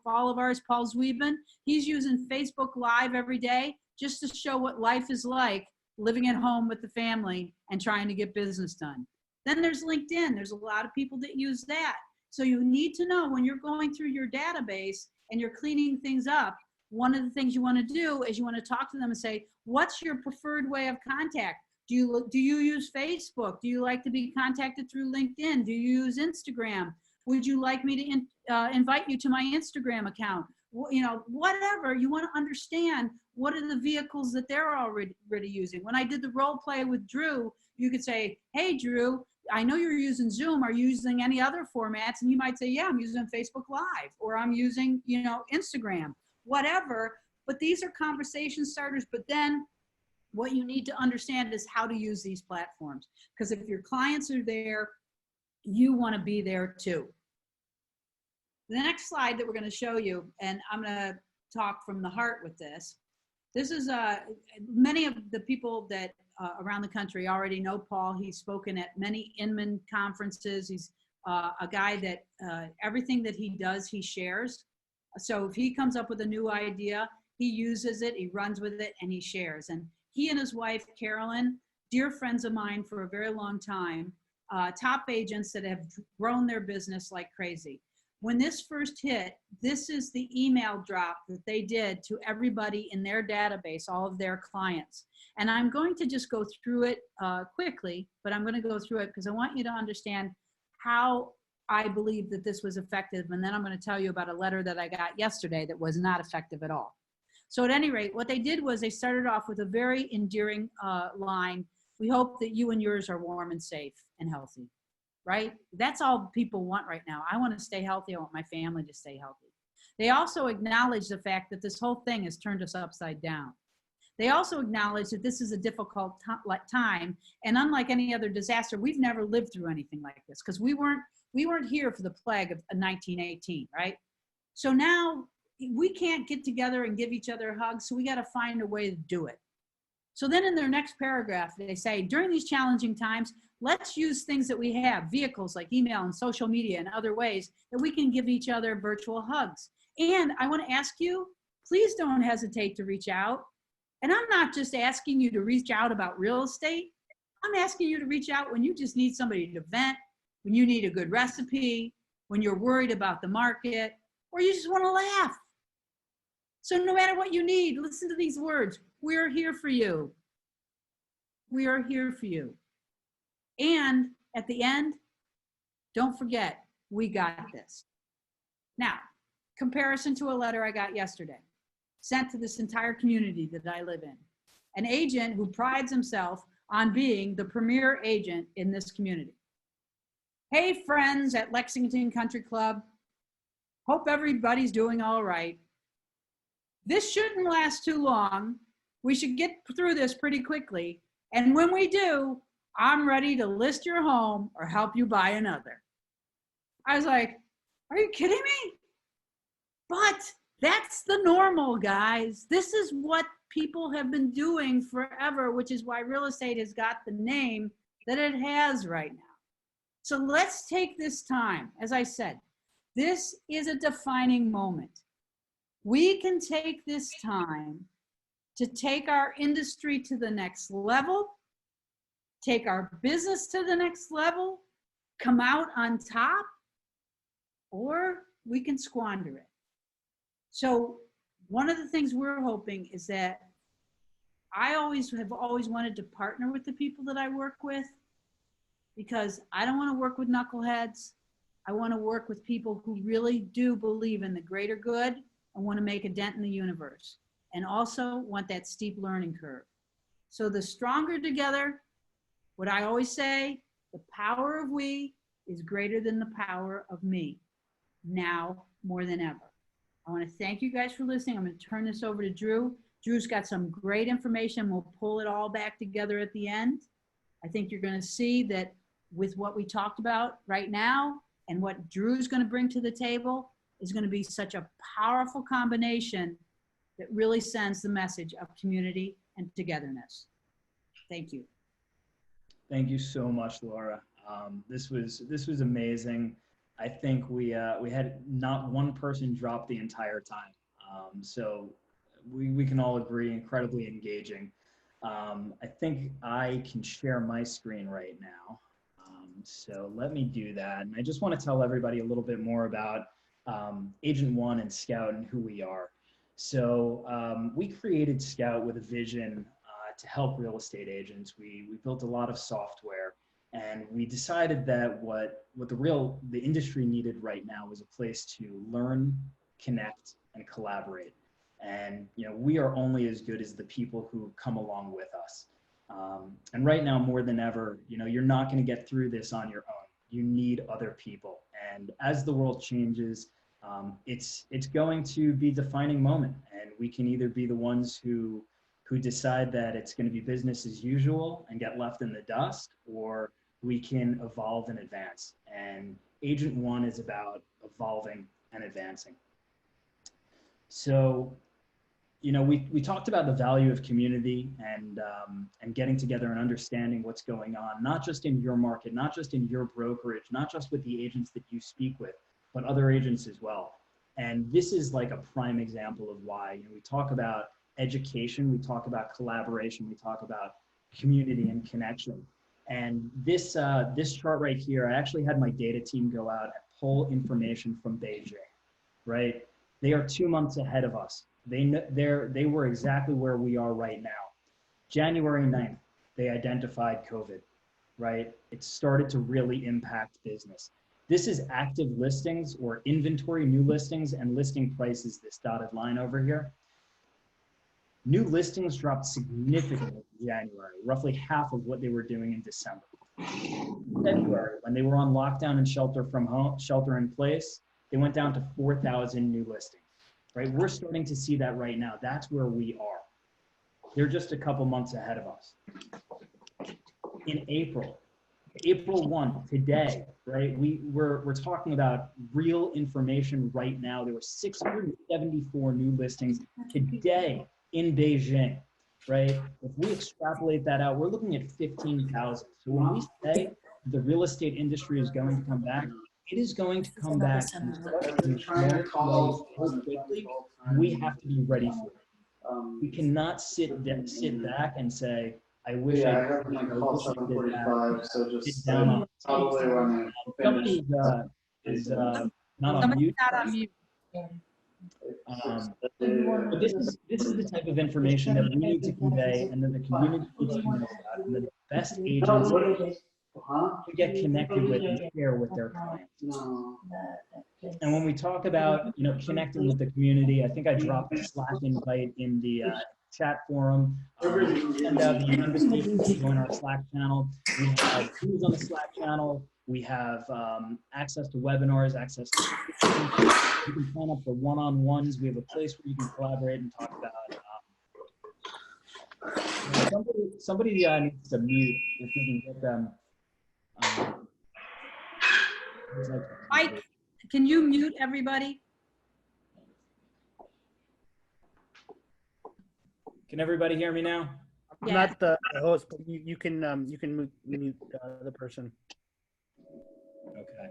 all of ours, Paul Zwiebin, he's using Facebook Live every day just to show what life is like living at home with the family and trying to get business done. Then there's LinkedIn. There's a lot of people that use that. So you need to know when you're going through your database and you're cleaning things up, one of the things you want to do is you want to talk to them and say, what's your preferred way of contact? Do you use Facebook? Do you like to be contacted through LinkedIn? Do you use Instagram? Would you like me to invite you to my Instagram account? You know, whatever. You want to understand what are the vehicles that they're already using. When I did the role play with Drew, you could say, hey, Drew, I know you're using Zoom. Are you using any other formats? And you might say, yeah, I'm using Facebook Live, or I'm using, you know, Instagram, whatever. But these are conversation starters. But then what you need to understand is how to use these platforms. Because if your clients are there, you want to be there too. The next slide that we're going to show you, and I'm going to talk from the heart with this. This is many of the people that around the country already know Paul. He's spoken at many Inman conferences. He's a guy that everything that he does, he shares. So if he comes up with a new idea, he uses it, he runs with it, and he shares. And he and his wife, Carolyn, dear friends of mine for a very long time, top agents that have grown their business like crazy. When this first hit, this is the email drop that they did to everybody in their database, all of their clients. And I'm going to just go through it quickly, but I'm going to go through it because I want you to understand how I believe that this was effective. And then I'm going to tell you about a letter that I got yesterday that was not effective at all. So at any rate, what they did was they started off with a very endearing line. We hope that you and yours are warm and safe and healthy. Right? That's all people want right now. I want to stay healthy. I want my family to stay healthy. They also acknowledge the fact that this whole thing has turned us upside down. They also acknowledge that this is a difficult time. And unlike any other disaster, we've never lived through anything like this because we weren't here for the plague of 1918, right? So now we can't get together and give each other hugs. So we got to find a way to do it. So then in their next paragraph, they say, during these challenging times, let's use things that we have, vehicles like email and social media and other ways that we can give each other virtual hugs. And I want to ask you, please don't hesitate to reach out. And I'm not just asking you to reach out about real estate. I'm asking you to reach out when you just need somebody to vent, when you need a good recipe, when you're worried about the market, or you just want to laugh. So no matter what you need, listen to these words. We're here for you. We are here for you. And at the end, don't forget, we got this. Now, comparison to a letter I got yesterday, sent to this entire community that I live in. An agent who prides himself on being the premier agent in this community. Hey, friends at Lexington Country Club. Hope everybody's doing all right. This shouldn't last too long. We should get through this pretty quickly. And when we do, I'm ready to list your home or help you buy another. I was like, are you kidding me? But that's the normal, guys. This is what people have been doing forever, which is why real estate has got the name that it has right now. So let's take this time. As I said, this is a defining moment. We can take this time to take our industry to the next level, take our business to the next level, come out on top, or we can squander it. So one of the things we're hoping is that I have always wanted to partner with the people that I work with, because I don't want to work with knuckleheads. I want to work with people who really do believe in the greater good and want to make a dent in the universe, and also want that steep learning curve. So the stronger together, what I always say, the power of we is greater than the power of me, now more than ever. I want to thank you guys for listening. I'm going to turn this over to Drew. Drew's got some great information. We'll pull it all back together at the end. I think you're going to see that with what we talked about right now and what Drew's going to bring to the table is going to be such a powerful combination that really sends the message of community and togetherness. Thank you. Thank you so much, Laura. This was amazing. I think we had not one person drop the entire time. So we can all agree, incredibly engaging. I think I can share my screen right now. So let me do that. And I just want to tell everybody a little bit more about Agent One and Scout and who we are. So we created Scout with a vision to help real estate agents. We built a lot of software, and we decided that what the industry needed right now was a place to learn, connect, and collaborate. And we are only as good as the people who come along with us. And right now, more than ever, you're not going to get through this on your own. You need other people. And as the world changes, it's going to be a defining moment. And we can either be the ones who decide that it's going to be business as usual and get left in the dust, or we can evolve and advance. And Agent One is about evolving and advancing. So, we talked about the value of community and getting together and understanding what's going on, not just in your market, not just in your brokerage, not just with the agents that you speak with, but other agents as well. And this is like a prime example of why. We talk about education, we talk about collaboration, we talk about community and connection. And this chart right here, I actually had my data team go out and pull information from Beijing, right? They are 2 months ahead of us. They were exactly where we are right now. January 9th, they identified COVID, right? It started to really impact business. This is active listings or inventory, new listings, and listing prices, this dotted line over here. New listings dropped significantly in January, roughly half of what they were doing in December. February, when they were on lockdown and shelter in place, they went down to 4,000 new listings, right? We're starting to see that right now. That's where we are. They're just a couple months ahead of us. In April 1, today, right? We're talking about real information right now. There were 674 new listings today in Beijing, right? If we extrapolate that out, we're looking at 15,000. So when we say the real estate industry is going to come back, it is going to come back quickly. We have to be ready for it. We cannot sit back and say, I wish I did that. So just Sit down on probably running. somebody is not on mute. Not on mute. But this is the type of information that we need to convey, and that the community needs to know about, and that the best agents to get connected with and share with their clients. And when we talk about connecting with the community, I think I dropped a Slack invite in the chat forum. Send out the invitation to join our Slack channel. We have tools on the Slack channel. We have access to webinars, access to you can sign up for one-on-ones. We have a place where you can collaborate and talk about. Somebody needs to mute if we can get them. Mike, can you mute everybody? Can everybody hear me now? I'm not the host, but you can mute the person. Okay.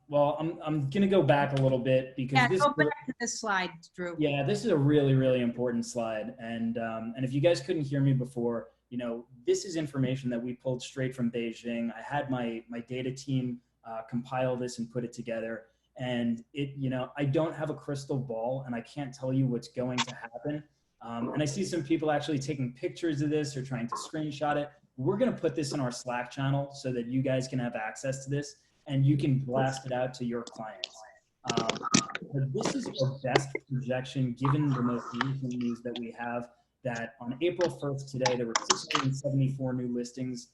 Well, I'm gonna go back a little bit because Yeah, this. go back to this slide, Drew. Yeah, this is a really, really important slide. And if you guys couldn't hear me before, you know, this is information that we pulled straight from Beijing. I had my data team compile this and put it together. And it, you know, I don't have a crystal ball and I can't tell you what's going to happen. And I see some people actually taking pictures of this or trying to screenshot it. We're going to put this in our Slack channel so that you guys can have access to this and you can blast it out to your clients. But this is our best projection given the most recent news that we have, that on April 1st today, there were 674 new listings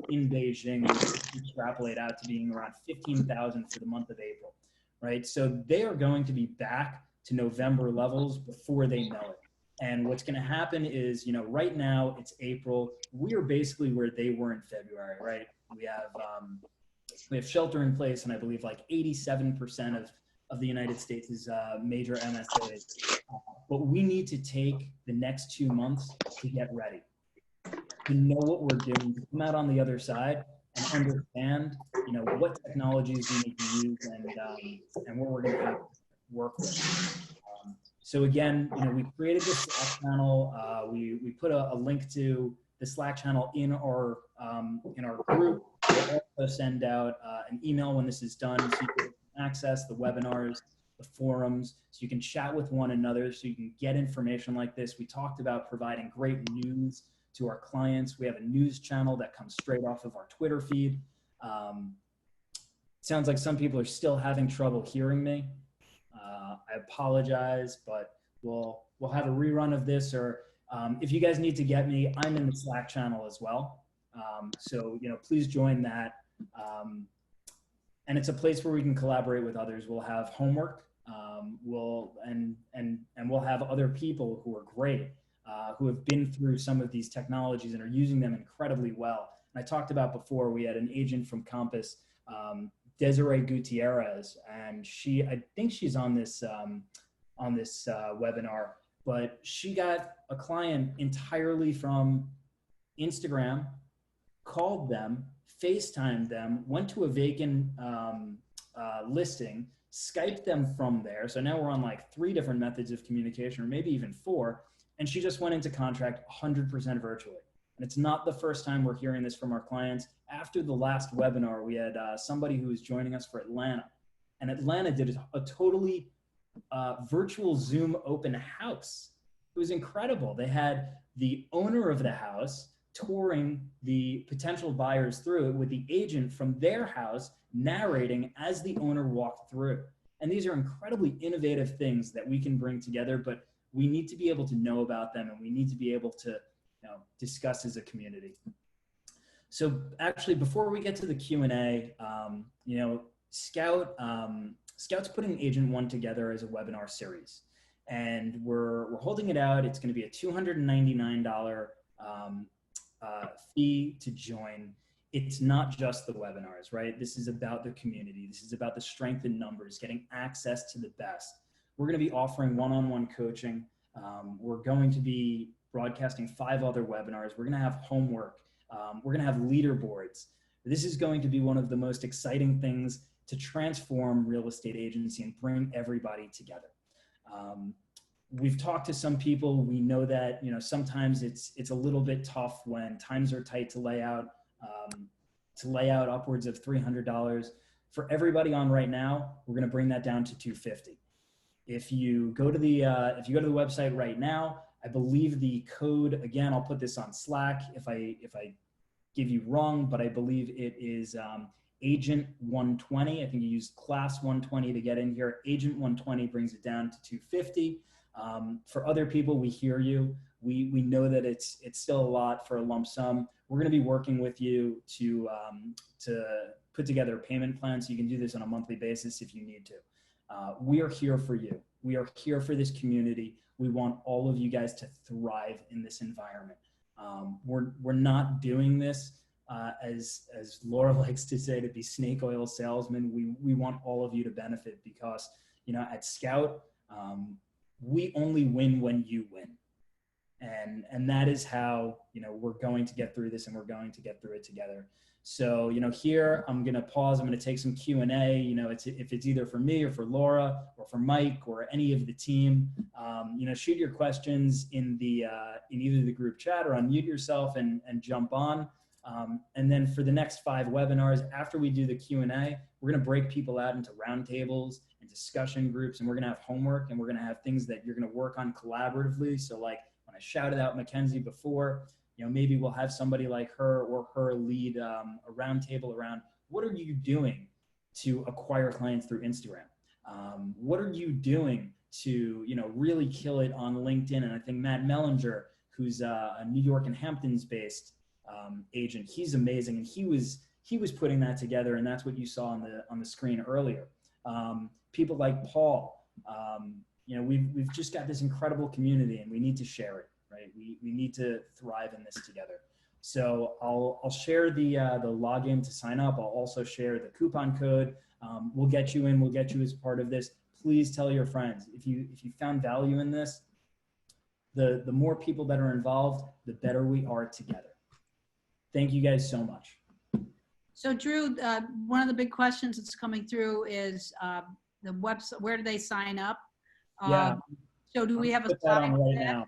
in Beijing, which extrapolate out to being around 15,000 for the month of April, right? So they are going to be back to November levels before they know it. And what's going to happen is, you know, right now it's April. We are basically where they were in February, right? We have shelter in place, and I believe like 87% of the United States' major MSAs. But we need to take the next 2 months to get ready, to know what we're doing, to come out on the other side and understand, you know, what technologies we need to use and what we're going to have to work with. So again, you know, we created this Slack channel. We put a link to the Slack channel in our group. We'll also send out an email when this is done, so you can access the webinars, the forums, so you can chat with one another, so you can get information like this. We talked about providing great news to our clients. We have a news channel that comes straight off of our Twitter feed. Sounds like some people are still having trouble hearing me. I apologize, but we'll have a rerun of this, or if you guys need to get me, I'm in the Slack channel as well. So, you know, please join that. And it's a place where we can collaborate with others. We'll have homework. We'll have other people who are great, who have been through some of these technologies and are using them incredibly well. And I talked about before, we had an agent from Compass, Desiree Gutierrez, and I think she's on this webinar, but she got a client entirely from Instagram, called them, FaceTimed them, went to a vacant listing, Skyped them from there. So now we're on like 3 different methods of communication, or maybe even 4. And she just went into contract 100% virtually. And it's not the first time we're hearing this from our clients. After the last webinar, we had somebody who was joining us for Atlanta. And Atlanta did a totally virtual Zoom open house. It was incredible. They had the owner of the house touring the potential buyers through it with the agent from their house narrating as the owner walked through. And these are incredibly innovative things that we can bring together, but we need to be able to know about them, and we need to be able to, you know, discuss as a community. So actually, before we get to the Q&A, you know, Scout's putting Agent One together as a webinar series, and we're holding it out. It's going to be a $299 fee to join. It's not just the webinars, right? This is about the community. This is about the strength in numbers, getting access to the best. We're going to be offering one-on-one coaching. We're going to be broadcasting 5 other webinars. We're going to have homework. We're going to have leaderboards. This is going to be one of the most exciting things to transform real estate agency and bring everybody together. We've talked to some people. We know that, you know, sometimes it's a little bit tough when times are tight to lay out upwards of $300. For everybody on right now, we're going to bring that down to $250. If you go to the website right now, I believe the code, again, I'll put this on Slack if I give you wrong, but I believe it is Agent 120. I think you used Class 120 to get in here. Agent 120 brings it down to 250. For other people, we hear you. We know that it's still a lot for a lump sum. We're going to be working with you to put together a payment plan, so you can do this on a monthly basis if you need to. We are here for you. We are here for this community. We want all of you guys to thrive in this environment. We're not doing this as Laura likes to say, to be snake oil salesmen. We want all of you to benefit, because, you know, at Scout, we only win when you win. And that is how, you know, we're going to get through this, and we're going to get through it together. So, here I'm going to pause. I'm going to take some Q&A. If it's either for me or for Laura or for Mike or any of the team, shoot your questions in either the group chat or unmute yourself and jump on. And then for the next 5 webinars, after we do the Q&A, we're going to break people out into roundtables and discussion groups, and we're going to have homework, and we're going to have things that you're going to work on collaboratively. So like when I shouted out Mackenzie before, maybe we'll have somebody like her or her lead a roundtable around what are you doing to acquire clients through Instagram? What are you doing to really kill it on LinkedIn? And I think Matt Mellinger, who's a New York and Hamptons based agent, he's amazing, and he was putting that together, and that's what you saw on the screen earlier. People like Paul, we've just got this incredible community, and we need to share it. Right? We need to thrive in this together. So I'll share the login to sign up. I'll also share the coupon code. We'll get you in. We'll get you as part of this. Please tell your friends. If you found value in this, the more people that are involved, the better we are together. Thank you guys so much. So Drew, one of the big questions that's coming through is the website. Where do they sign up? Yeah. So do we have a put that slide on right now?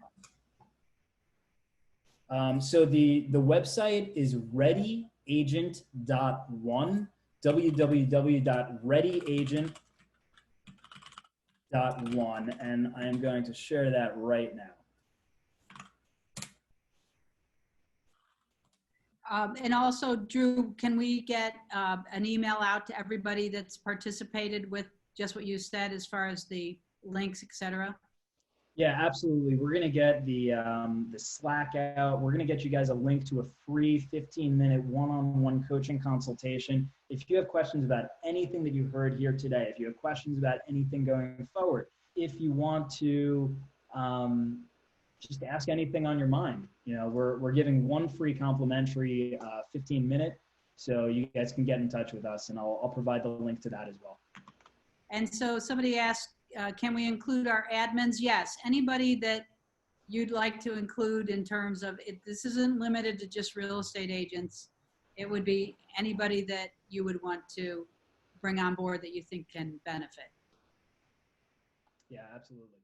So the website is readyagent.one, www.readyagent.one, and I am going to share that right now. And also, Drew, can we get an email out to everybody that's participated with just what you said as far as the links, et cetera? Yeah, absolutely. We're going to get the Slack out. We're going to get you guys a link to a free 15-minute one-on-one coaching consultation. If you have questions about anything that you heard here today, if you have questions about anything going forward, if you want to just ask anything on your mind, we're giving one free complimentary 15-minute, so you guys can get in touch with us, and I'll provide the link to that as well. And so somebody asked, can we include our admins? Yes, anybody that you'd like to include in terms of it. This isn't limited to just real estate agents. It would be anybody that you would want to bring on board that you think can benefit. Yeah, absolutely.